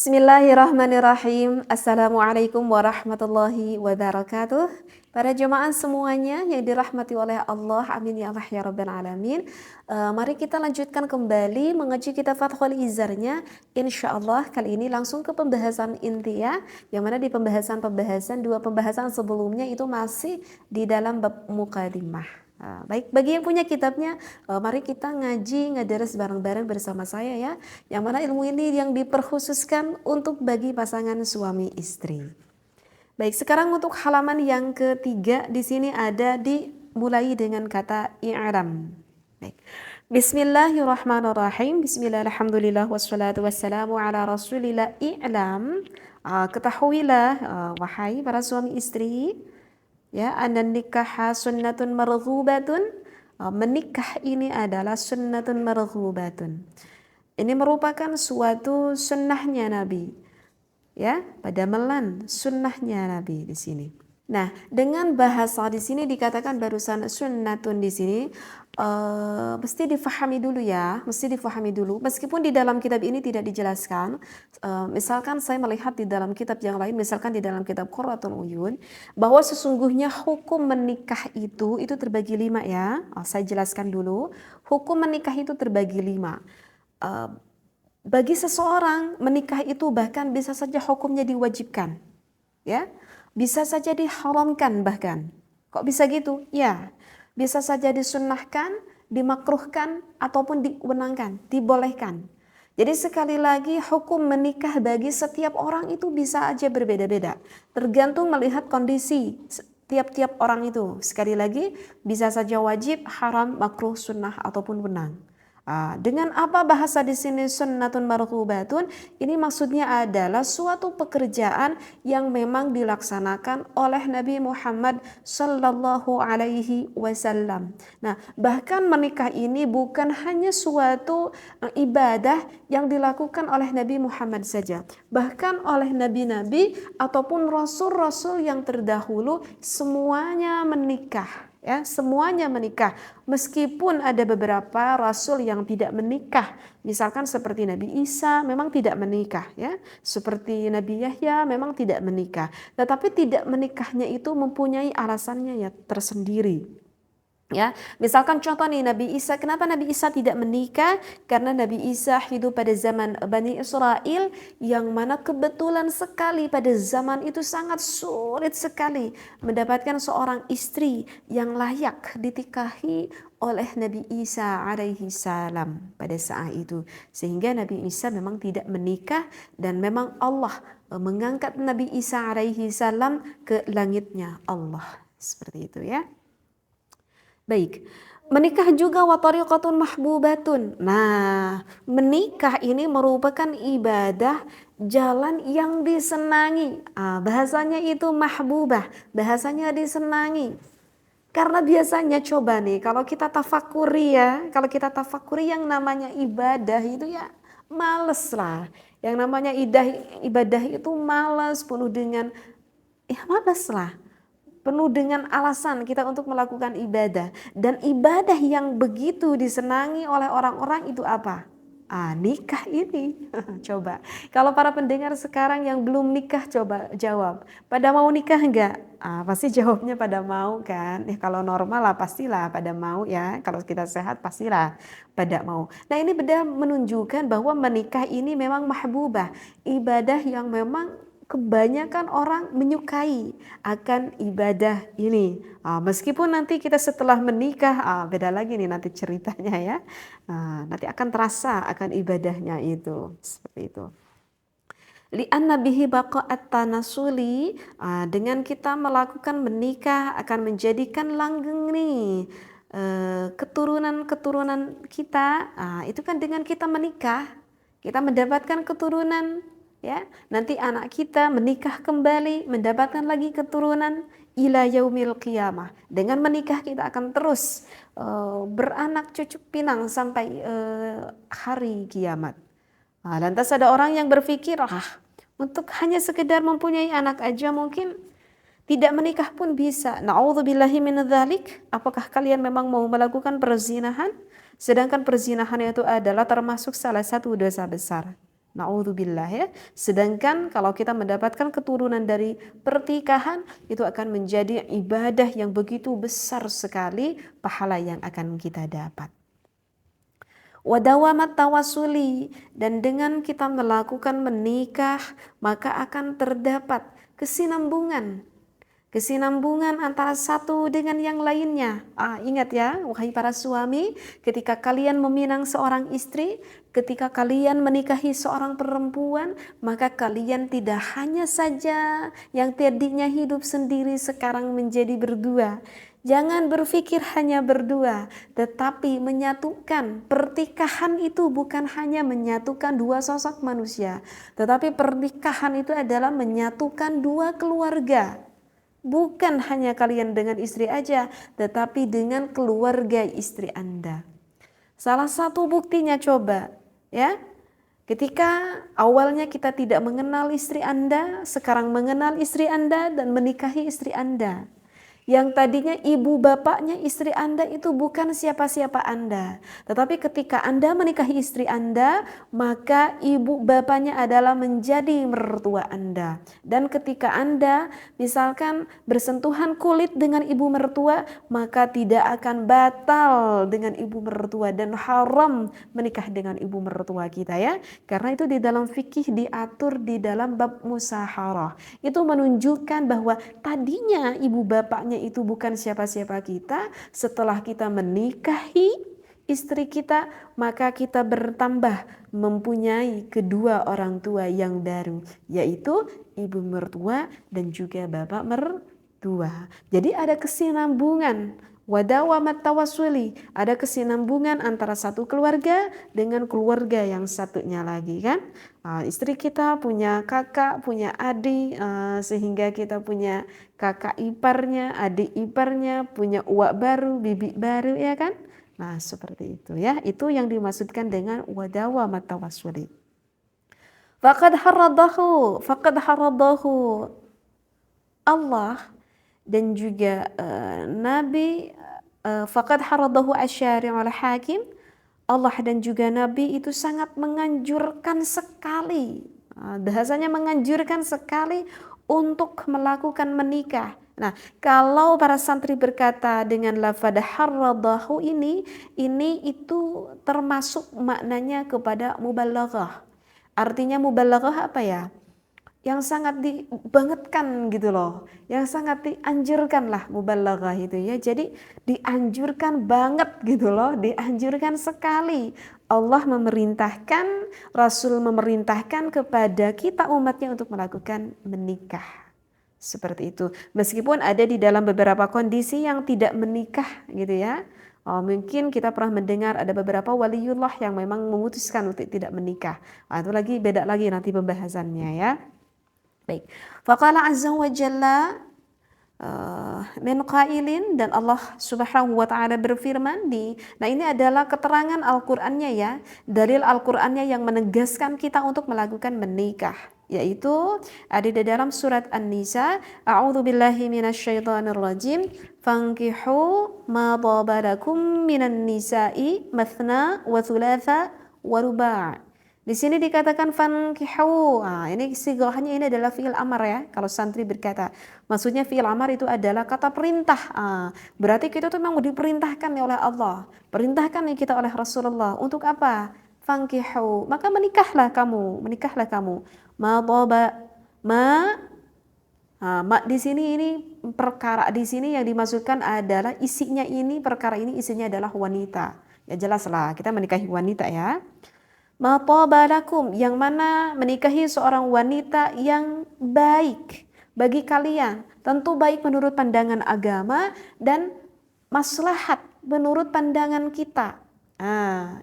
Bismillahirrahmanirrahim. Assalamualaikum warahmatullahi wabarakatuh. Para jemaah semuanya yang dirahmati oleh Allah, amin ya Allah ya Rabbal Alamin. Mari kita lanjutkan kembali mengaji kitab Fathul Izarnya. Insya Allah kali ini langsung ke pembahasan inti ya. Yang mana di dua pembahasan sebelumnya itu masih di dalam bab mukadimah. Baik, bagi yang punya kitabnya, mari kita ngaji ngadaras bareng-bareng bersama saya ya. Yang mana ilmu ini yang diperkhususkan untuk bagi pasangan suami istri. Baik, sekarang untuk halaman yang ketiga di sini ada dimulai dengan kata i'ram. Baik. Bismillahirrahmanirrahim. Bismillahirrahmanirrahim. Wassalatu wassalamu ala rasulillah. I'lam. Ketahuilah wahai para suami istri, ya, anan nikah sunnatun marghubatun. Menikah ini adalah sunnatun marghubatun. Ini merupakan suatu sunnahnya Nabi. Ya, pada melan sunnahnya Nabi di sini. Nah, dengan bahasa di sini dikatakan barusan sunnatun di sini mesti difahami dulu ya, meskipun di dalam kitab ini tidak dijelaskan. Misalkan saya melihat di dalam kitab yang lain, misalkan di dalam kitab Qurratul Uyun, bahwa sesungguhnya hukum menikah itu terbagi 5 ya. Saya jelaskan dulu, hukum menikah itu terbagi 5. Bagi seseorang menikah itu bahkan bisa saja hukumnya diwajibkan, ya. Bisa saja diharamkan bahkan. Kok bisa gitu? Ya, bisa saja disunnahkan, dimakruhkan, ataupun diwenangkan, dibolehkan. Jadi sekali lagi hukum menikah bagi setiap orang itu bisa aja berbeda-beda. Tergantung melihat kondisi tiap-tiap orang itu. Sekali lagi bisa saja wajib, haram, makruh, sunnah, ataupun wenang. Dengan apa bahasa di sini sunnatun marghubatun? Ini maksudnya adalah suatu pekerjaan yang memang dilaksanakan oleh Nabi Muhammad sallallahu alaihi wasallam. Nah, bahkan menikah ini bukan hanya suatu ibadah yang dilakukan oleh Nabi Muhammad saja. Bahkan oleh nabi-nabi ataupun rasul-rasul yang terdahulu semuanya menikah. Ya, semuanya menikah, meskipun ada beberapa rasul yang tidak menikah, misalkan seperti Nabi Isa memang tidak menikah ya, seperti Nabi Yahya memang tidak menikah, tetapi tidak menikahnya itu mempunyai alasannya ya tersendiri. Ya, misalkan contoh nih Nabi Isa, kenapa Nabi Isa tidak menikah? Karena Nabi Isa hidup pada zaman Bani Israel yang mana kebetulan sekali pada zaman itu sangat sulit sekali mendapatkan seorang istri yang layak ditikahi oleh Nabi Isa alaihi salam pada saat itu. Sehingga Nabi Isa memang tidak menikah dan memang Allah mengangkat Nabi Isa alaihi salam ke langitnya Allah. Seperti itu ya. Baik, menikah juga wa tariqatun mahbubatun. Nah, menikah ini merupakan ibadah jalan yang disenangi. Bahasanya itu mahbubah, bahasanya disenangi. Karena biasanya coba nih, kalau kita tafakuri yang namanya ibadah itu ya males lah. Yang namanya ibadah itu males, penuh dengan alasan kita untuk melakukan ibadah. Dan ibadah yang begitu disenangi oleh orang-orang itu apa? Nikah ini. Coba, kalau para pendengar sekarang yang belum nikah coba jawab. Pada mau nikah enggak? Pasti jawabnya pada mau kan. Ya, kalau normal lah pastilah pada mau ya. Kalau kita sehat pastilah pada mau. Nah, ini benar menunjukkan bahwa menikah ini memang mahbubah. Ibadah yang memang kebanyakan orang menyukai akan ibadah ini. Meskipun nanti kita setelah menikah, beda lagi nih nanti ceritanya ya. Nanti akan terasa akan ibadahnya itu. Seperti itu. Li'anna bihi baqa'at tanasuli, dengan kita melakukan menikah akan menjadikan langgeng nih keturunan kita. Itu kan dengan kita menikah, kita mendapatkan keturunan. Ya, nanti anak kita menikah kembali mendapatkan lagi keturunan ila yaumil qiyamah. Dengan menikah kita akan terus beranak cucu pinang sampai hari kiamat. Lantas ada orang yang berpikir untuk hanya sekedar mempunyai anak aja mungkin tidak menikah pun bisa. Na'udzubillahi min dzalik. Apakah kalian memang mau melakukan perzinahan? Sedangkan perzinahan itu adalah termasuk salah satu dosa besar. Na'udzubillah ya. Sedangkan kalau kita mendapatkan keturunan dari pertikahan, itu akan menjadi ibadah yang begitu besar sekali pahala yang akan kita dapat. Wadawamat tawasuli, dan dengan kita melakukan menikah maka akan terdapat kesinambungan antara satu dengan yang lainnya. Ingat ya, wahai para suami, ketika kalian meminang seorang istri, ketika kalian menikahi seorang perempuan, maka kalian tidak hanya saja yang tadinya hidup sendiri sekarang menjadi berdua. Jangan berpikir hanya berdua, tetapi menyatukan. Pernikahan itu bukan hanya menyatukan dua sosok manusia, tetapi pernikahan itu adalah menyatukan dua keluarga. Bukan hanya kalian dengan istri aja, tetapi dengan keluarga istri Anda. Salah satu buktinya coba, ya. Ketika awalnya kita tidak mengenal istri Anda, sekarang mengenal istri Anda dan menikahi istri Anda. Yang tadinya ibu bapaknya istri Anda itu bukan siapa-siapa Anda. Tetapi ketika Anda menikahi istri Anda, maka ibu bapaknya adalah menjadi mertua Anda. Dan ketika Anda misalkan bersentuhan kulit dengan ibu mertua, maka tidak akan batal dengan ibu mertua dan haram menikah dengan ibu mertua kita ya. Karena itu di dalam fikih diatur di dalam bab musaharah. Itu menunjukkan bahwa tadinya ibu bapaknya itu bukan siapa-siapa kita. Setelah kita menikahi istri kita, maka kita bertambah mempunyai kedua orang tua yang baru, yaitu ibu mertua dan juga bapak mertua. Jadi ada kesinambungan. Wadawamat tawasuli, ada kesinambungan antara satu keluarga dengan keluarga yang satunya lagi kan. Istri kita punya kakak, punya adik, sehingga kita punya kakak iparnya, adik iparnya, punya uwak baru, bibi baru ya kan. Nah seperti itu ya, itu yang dimaksudkan dengan wadawamat tawasuli. Faqad haradahu Allah dan juga Nabi, faqad haradahu asyari'ul hakim, Allah dan juga Nabi itu sangat menganjurkan sekali, bahasanya menganjurkan sekali untuk melakukan menikah. Nah, kalau para santri berkata dengan lafaz haradahu ini itu termasuk maknanya kepada mubalaghah. Artinya mubalaghah apa ya? Yang sangat dibangetkan gitu loh, yang sangat dianjurkan lah mubalaghah itu ya. Jadi dianjurkan banget gitu loh, dianjurkan sekali. Allah memerintahkan, Rasul memerintahkan kepada kita umatnya untuk melakukan menikah. Seperti itu. Meskipun ada di dalam beberapa kondisi yang tidak menikah gitu ya. Mungkin kita pernah mendengar ada beberapa waliullah yang memang memutuskan untuk tidak menikah. Itu lagi beda lagi nanti pembahasannya ya. Baik. Faqala azza wa jalla min qailin, dan Allah Subhanahu wa taala berfirman nah ini adalah keterangan Al-Qur'annya ya, dalil Al-Qur'annya yang menegaskan kita untuk melakukan menikah, yaitu ada di dalam surat An-Nisa, a'udzubillahi minasyaitonir rajim, fankihu ma taba lakum minan nisa'i mathna wa thulatha wa ruba'. Di sini dikatakan fankihu. Ini sighahnya ini adalah fi'il amar ya. Kalau santri berkata, maksudnya fi'il amar itu adalah kata perintah. Berarti kita tuh memang diperintahkan oleh Allah. Perintahkan kita oleh Rasulullah. Untuk apa? Fankihu. Maka menikahlah kamu. Ma di sini ini perkara di sini yang dimaksudkan adalah isinya ini, perkara ini isinya adalah wanita. Ya jelaslah kita menikahi wanita ya. Ma taba lakum, yang mana menikahi seorang wanita yang baik bagi kalian. Tentu baik menurut pandangan agama dan maslahat menurut pandangan kita.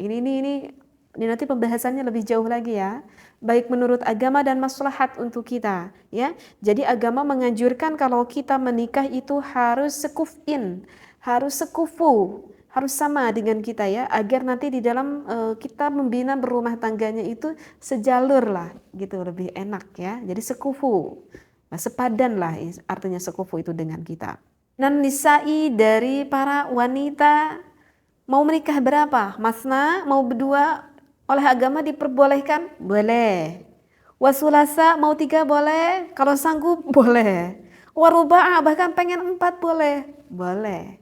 Ini nanti pembahasannya lebih jauh lagi ya. Baik menurut agama dan maslahat untuk kita ya. Jadi agama menganjurkan kalau kita menikah itu harus sekufin, harus sekufu, harus sama dengan kita ya, agar nanti di dalam kita membina berumah tangganya itu sejalur lah gitu, lebih enak ya. Jadi sekufu, sepadan lah artinya sekufu itu dengan kita. Dan nisa'i, dari para wanita, mau menikah berapa? Masna, mau berdua oleh agama diperbolehkan? Boleh. Wasulasa mau 3 boleh, kalau sanggup boleh. Waruba'a bahkan pengen 4 boleh. Boleh.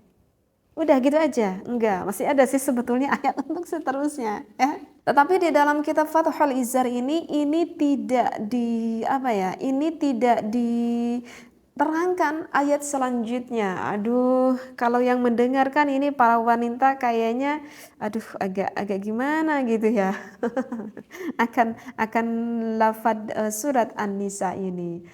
Udah gitu aja? Enggak, masih ada sih sebetulnya ayat untuk seterusnya ya. Tetapi di dalam kitab Fathul Izzar ini tidak di apa ya? Ini tidak diterangkan ayat selanjutnya. Aduh, kalau yang mendengarkan ini para wanita kayaknya aduh agak gimana gitu ya. akan lafad surat An-Nisa ini.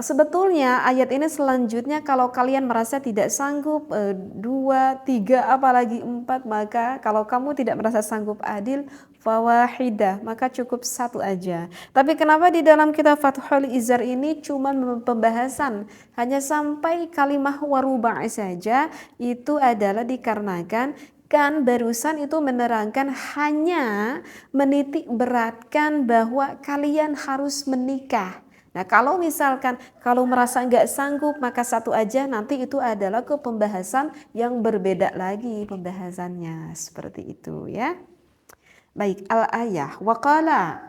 Sebetulnya ayat ini selanjutnya kalau kalian merasa tidak sanggup 2, 3, apalagi 4, maka kalau kamu tidak merasa sanggup adil fawahidah, maka cukup 1 aja. Tapi kenapa di dalam kitab Fathul Izzar ini cuma pembahasan hanya sampai kalimah waruba' saja, itu adalah dikarenakan kan barusan itu menerangkan hanya menitik beratkan bahwa kalian harus menikah. Nah kalau misalkan kalau merasa nggak sanggup maka 1 aja, nanti itu adalah ke pembahasan yang berbeda lagi pembahasannya seperti itu ya. Baik, al-ayah waqala.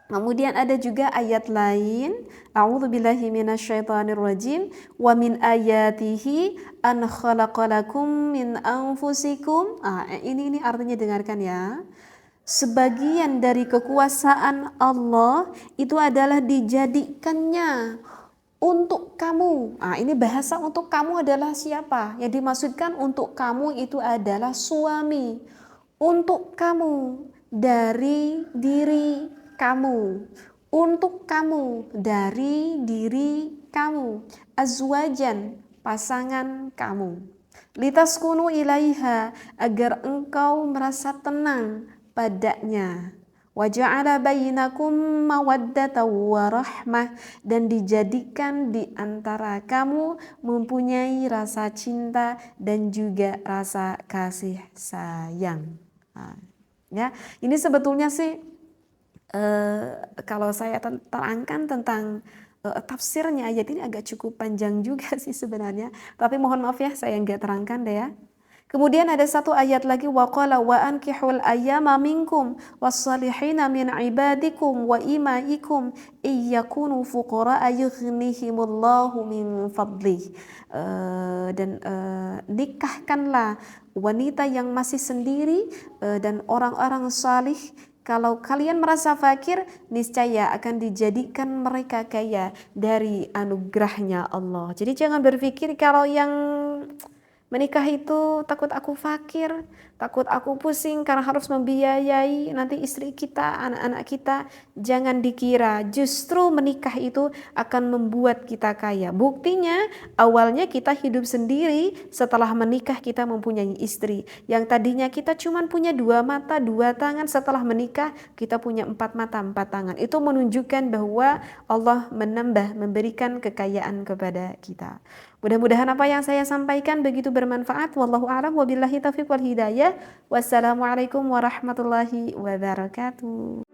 Kemudian ada juga ayat lain, a'udzubillahi minasyaitonirrajim, wa min ayatihi an khalaqalakum min anfusikum. Ini artinya dengarkan ya. Sebagian dari kekuasaan Allah itu adalah dijadikannya untuk kamu. Ini bahasa untuk kamu adalah siapa? Yang dimaksudkan untuk kamu itu adalah suami. Untuk kamu dari diri kamu. Untuk kamu dari diri kamu. Azwajan, pasangan kamu. Litaskunu ilaiha, agar engkau merasa tenang padanya. Wa ja'ala bainakum mawaddatan wa rahmah, dan dijadikan di antara kamu mempunyai rasa cinta dan juga rasa kasih sayang. Ya, ini sebetulnya sih kalau saya terangkan tentang tafsirnya ayat ini agak cukup panjang juga sih sebenarnya. Tapi mohon maaf ya, saya nggak terangkan deh ya. Kemudian ada 1 ayat lagi, waqala wa ankihul ayyama minkum wassalihina min ibadikum wa imaikum iyyakunu fuqara yughnihimullahu min fadlih. Dan nikahkanlah wanita yang masih sendiri dan orang-orang salih. Kalau kalian merasa fakir, niscaya akan dijadikan mereka kaya dari anugerahnya Allah. Jadi jangan berpikir kalau yang menikah itu takut aku fakir, takut aku pusing karena harus membiayai nanti istri kita, anak-anak kita. Jangan dikira justru menikah itu akan membuat kita kaya. Buktinya awalnya kita hidup sendiri, setelah menikah kita mempunyai istri. Yang tadinya kita cuma punya 2 mata, 2 tangan, setelah menikah kita punya 4 mata, 4 tangan. Itu menunjukkan bahwa Allah menambah, memberikan kekayaan kepada kita. Mudah-mudahan apa yang saya sampaikan begitu bermanfaat. Wallahu a'lam wabillahi taufiq wal hidayah. Wassalamualaikum warahmatullahi wabarakatuh.